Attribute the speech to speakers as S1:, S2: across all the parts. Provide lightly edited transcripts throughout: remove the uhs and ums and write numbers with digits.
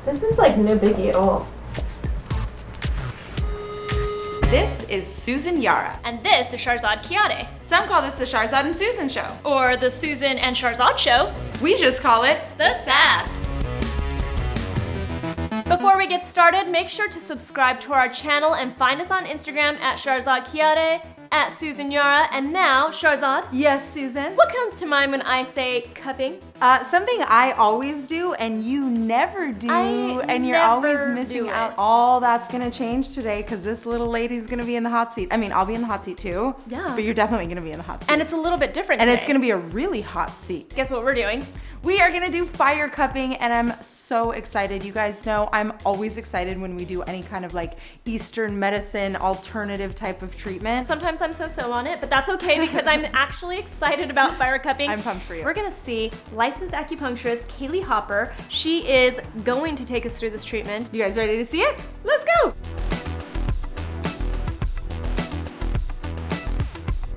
S1: This is like no biggie at all.
S2: This is Susan Yara.
S1: And this is Sharzad Kiade.
S2: Some call this the Sharzad and Susan Show.
S1: Or the Susan and Sharzad Show.
S2: We just call it
S1: the SASS. Before we get started, make sure to subscribe to our channel and find us on Instagram at Sharzad Kiade, at Susan Yara, and now, Sharzad.
S2: Yes, Susan?
S1: What comes to mind when I say cupping?
S2: Something I always do and you never do, and you're always missing out. All that's gonna change today because this little lady's gonna be in the hot seat. I mean, I'll be in the hot seat too.
S1: Yeah.
S2: But you're definitely gonna be in the hot seat.
S1: And it's a little bit different
S2: today.
S1: And
S2: it's gonna be a really hot seat.
S1: Guess what we're doing?
S2: We are gonna do fire cupping, and I'm so excited. You guys know I'm always excited when we do any kind of like Eastern medicine alternative type of treatment.
S1: Sometimes I'm so on it, but that's okay because I'm actually excited about fire cupping.
S2: I'm pumped for you.
S1: We're gonna see licensed acupuncturist Kaylee Hopper. She is going to take us through this treatment.
S2: You guys ready to see it? Let's go.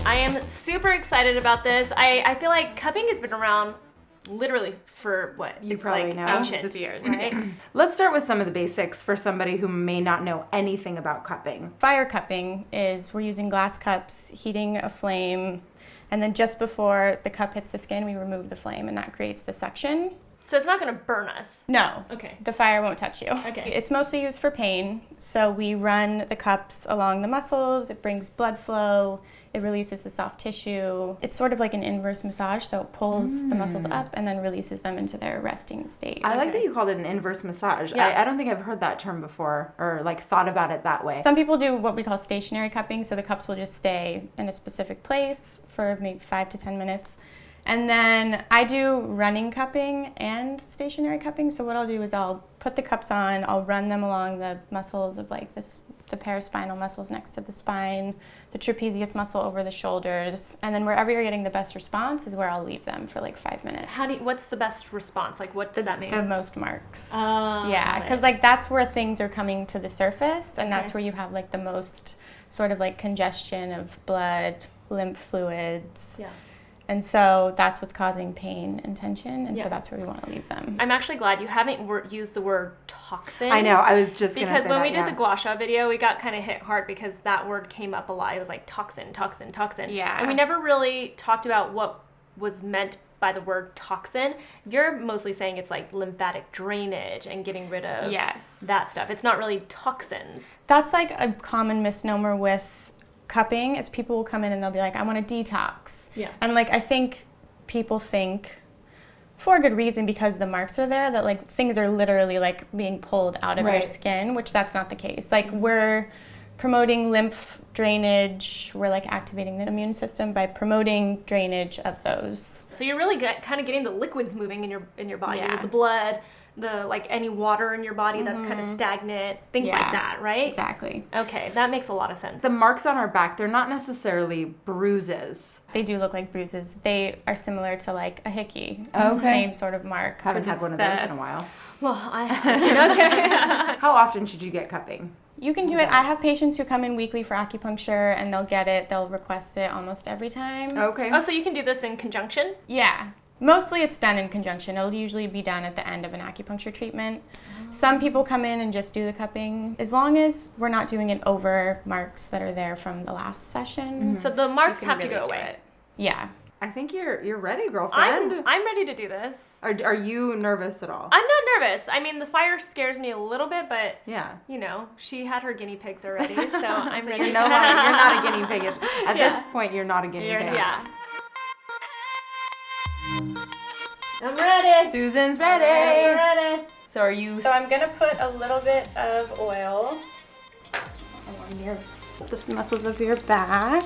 S1: I am super excited about this. I feel like cupping has been around literally for what?
S2: You probably know.
S1: Ancient,
S2: of years.
S1: Right?
S2: Let's start with some of the basics for somebody who may not know anything about cupping.
S3: Fire cupping is we're using glass cups, heating a flame, and then just before the cup hits the skin, we remove the flame, and that creates the suction.
S1: So it's not gonna burn us?
S3: No.
S1: Okay.
S3: The fire won't touch you.
S1: Okay.
S3: It's mostly used for pain, so we run the cups along the muscles, it brings blood flow, it releases the soft tissue. It's sort of like an inverse massage, so it pulls the muscles up and then releases them into their resting state.
S2: I like that you called it an inverse massage.
S1: Yeah.
S2: I don't think I've heard that term before or like thought about it that way.
S3: Some people do what we call stationary cupping, so the cups will just stay in a specific place for maybe 5 to 10 minutes. And then I do running cupping and stationary cupping. So what I'll do is I'll put the cups on, I'll run them along the muscles of like the paraspinal muscles next to the spine, the trapezius muscle over the shoulders, and then wherever you're getting the best response is where I'll leave them for like 5 minutes.
S1: What's the best response? Like what does that mean?
S3: The most marks.
S1: Oh,
S3: yeah, because like that's where things are coming to the surface, and that's where you have like the most sort of like congestion of blood, lymph fluids.
S1: Yeah.
S3: And so that's what's causing pain and tension, and so that's where we want to leave them.
S1: I'm actually glad you haven't used the word toxin.
S2: I know, I was just going to say
S1: because when
S2: that,
S1: we did the gua sha video, we got kind of hit hard because that word came up a lot. It was like toxin.
S3: Yeah.
S1: And we never really talked about what was meant by the word toxin. You're mostly saying it's like lymphatic drainage and getting rid of that stuff. It's not really toxins.
S3: That's like a common misnomer with cupping is people will come in and they'll be like, I want to detox.
S1: Yeah.
S3: And like I think people think for a good reason because the marks are there that like things are literally like being pulled out of your skin, which that's not the case. Like we're promoting lymph drainage, we're like activating the immune system by promoting drainage of those.
S1: So you're really kind of getting the liquids moving in your body,
S3: Yeah.
S1: the blood, the like any water in your body that's kind of stagnant, things like that, right?
S3: Exactly.
S1: Okay, that makes a lot of sense.
S2: The marks on our back, they're not necessarily bruises.
S3: They do look like bruises. They are similar to like a hickey. It's the
S2: Okay.
S3: same sort of mark.
S2: Haven't had one of those in a while.
S1: Well, I okay.
S2: How often should you get cupping?
S3: You can do it. I have patients who come in weekly for acupuncture and they'll get it. They'll request it almost every time.
S2: Okay.
S1: Oh, so you can do this in conjunction?
S3: Yeah. Mostly it's done in conjunction. It'll usually be done at the end of an acupuncture treatment. Some people come in and just do the cupping. As long as we're not doing it over marks that are there from the last session.
S1: So the marks have to
S3: really
S1: go
S3: do
S1: away.
S3: it. Yeah.
S2: I think you're ready, girlfriend.
S1: I'm ready to do this.
S2: Are you nervous at all?
S1: I'm not nervous. I mean, the fire scares me a little bit, but
S2: Yeah.
S1: you know, she had her guinea pigs already, so I'm ready.
S2: You're not a guinea pig. At this point, you're not a guinea pig.
S1: Yeah. I'm ready.
S2: Susan's ready.
S1: I'm ready.
S2: So are you?
S3: So I'm going to put a little bit of oil along the muscles of your back.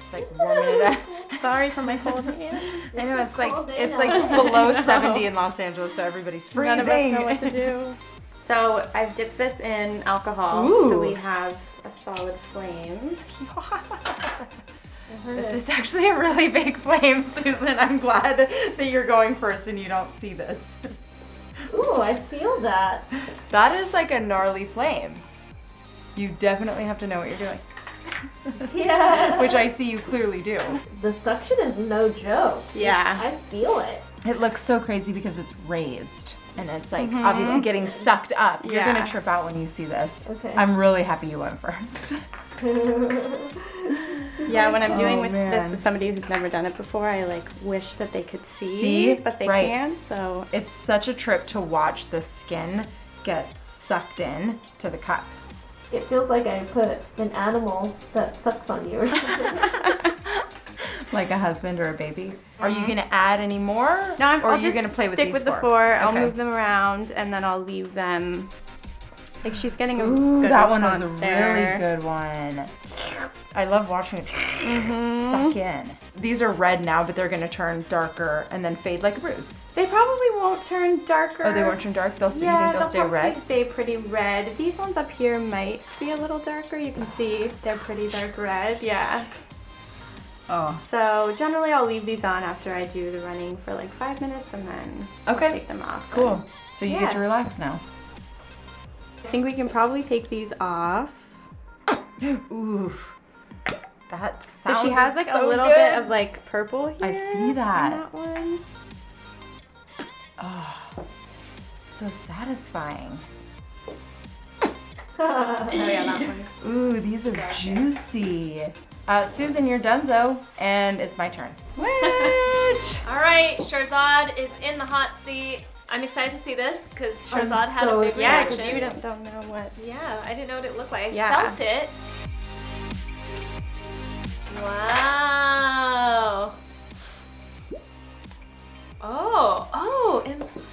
S2: Just like warming it up.
S3: Sorry for my cold hands.
S2: I know it's like below 70 in Los Angeles, so everybody's freezing.
S3: None of us know what to do. So I've dipped this in alcohol, so we have a solid flame.
S2: It's actually a really big flame, Susan. I'm glad that you're going first and you don't see this.
S1: Ooh, I feel that.
S2: That is like a gnarly flame. You definitely have to know what you're doing.
S1: Yeah.
S2: Which I see you clearly do.
S1: The suction is no joke.
S3: Yeah.
S1: I feel it.
S2: It looks so crazy because it's raised. And it's like obviously getting sucked up. You're gonna trip out when you see this. Okay. I'm really happy you went first.
S3: Yeah, when I'm doing this with somebody who's never done it before, I like wish that they could see but they can. So
S2: it's such a trip to watch the skin get sucked in to the cup.
S1: It feels like I put an animal that sucks on you or something.
S2: Like a husband or a baby. Are you gonna add any more?
S3: No,
S2: or are you gonna play with these
S3: stick with the 4. I'll move them around and then I'll leave them. Like she's getting a good
S2: that one was a
S3: there.
S2: really good one. I love watching it suck in. These are red now, but they're gonna turn darker and then fade like a bruise.
S3: They probably won't turn darker.
S2: Oh, they won't turn dark? You think they'll stay red?
S3: Stay pretty red. These ones up here might be a little darker. You can see they're pretty dark red. Yeah.
S2: Oh.
S3: So generally I'll leave these on after I do the running for like 5 minutes and then I'll take them off.
S2: Cool. So you get to relax now.
S3: I think we can probably take these off.
S2: Ooh. That sounds
S3: So she has like a little bit of like purple here.
S2: I see that.
S3: On that one.
S2: Oh, so satisfying.
S3: Oh yeah, that one's.
S2: Ooh, these are juicy. Susan, you're donezo, and it's my turn. Switch!
S1: All right, Sharzad is in the hot seat. I'm excited to see this because Sharzad had a big reaction.
S3: Yeah, because you don't know what.
S1: Yeah, I didn't know what it looked like. I felt it. Wow. Oh, impressive.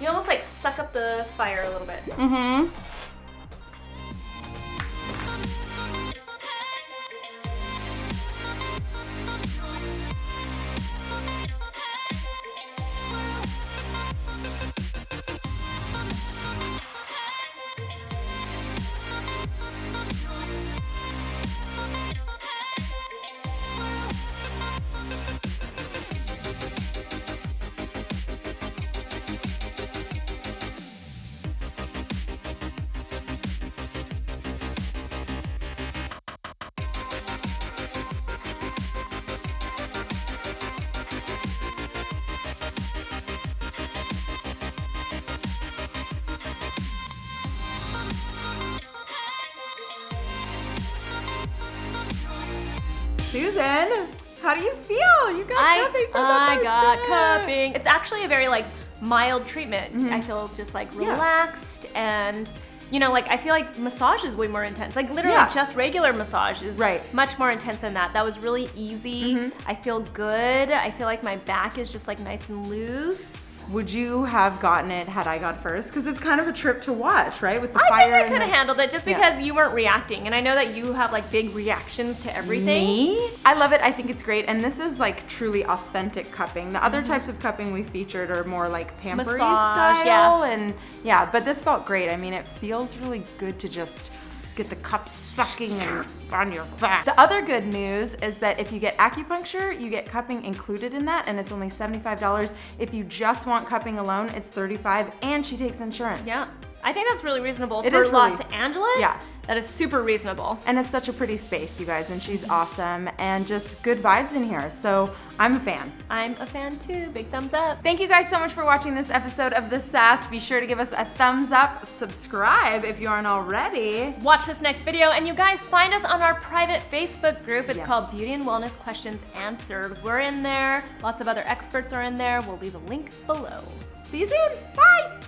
S1: You almost like suck up the fire a little bit.
S3: Mm-hmm.
S2: Susan, how do you feel? You got cupping for the
S1: I got
S2: first
S1: cupping. It's actually a very like mild treatment. I feel just like relaxed and you know, like I feel like massage is way more intense. Like literally just regular massage is much more intense than that. That was really easy. I feel good. I feel like my back is just like nice and loose.
S2: Would you have gotten it had I gone first? Because it's kind of a trip to watch, right? With the
S1: I
S2: fire.
S1: think I could have handled it just because you weren't reacting. And I know that you have like big reactions to everything.
S2: Me? I love it. I think it's great. And this is like truly authentic cupping. The other types of cupping we featured are more like pampery style. And but this felt great. I mean, it feels really good to just get the cup sucking on your back. The other good news is that if you get acupuncture, you get cupping included in that, and it's only $75. If you just want cupping alone, it's $35, and she takes insurance.
S1: Yeah. I think that's really reasonable for Los Angeles.
S2: Yeah.
S1: That is super reasonable.
S2: And it's such a pretty space, you guys, and she's awesome, and just good vibes in here. So I'm a fan.
S1: I'm a fan too. Big thumbs up.
S2: Thank you guys so much for watching this episode of The SASS. Be sure to give us a thumbs up, subscribe if you aren't already.
S1: Watch this next video, and you guys find us on our private Facebook group. It's called Beauty and Wellness Questions Answered. We're in there. Lots of other experts are in there. We'll leave a link below.
S2: See you soon. Bye.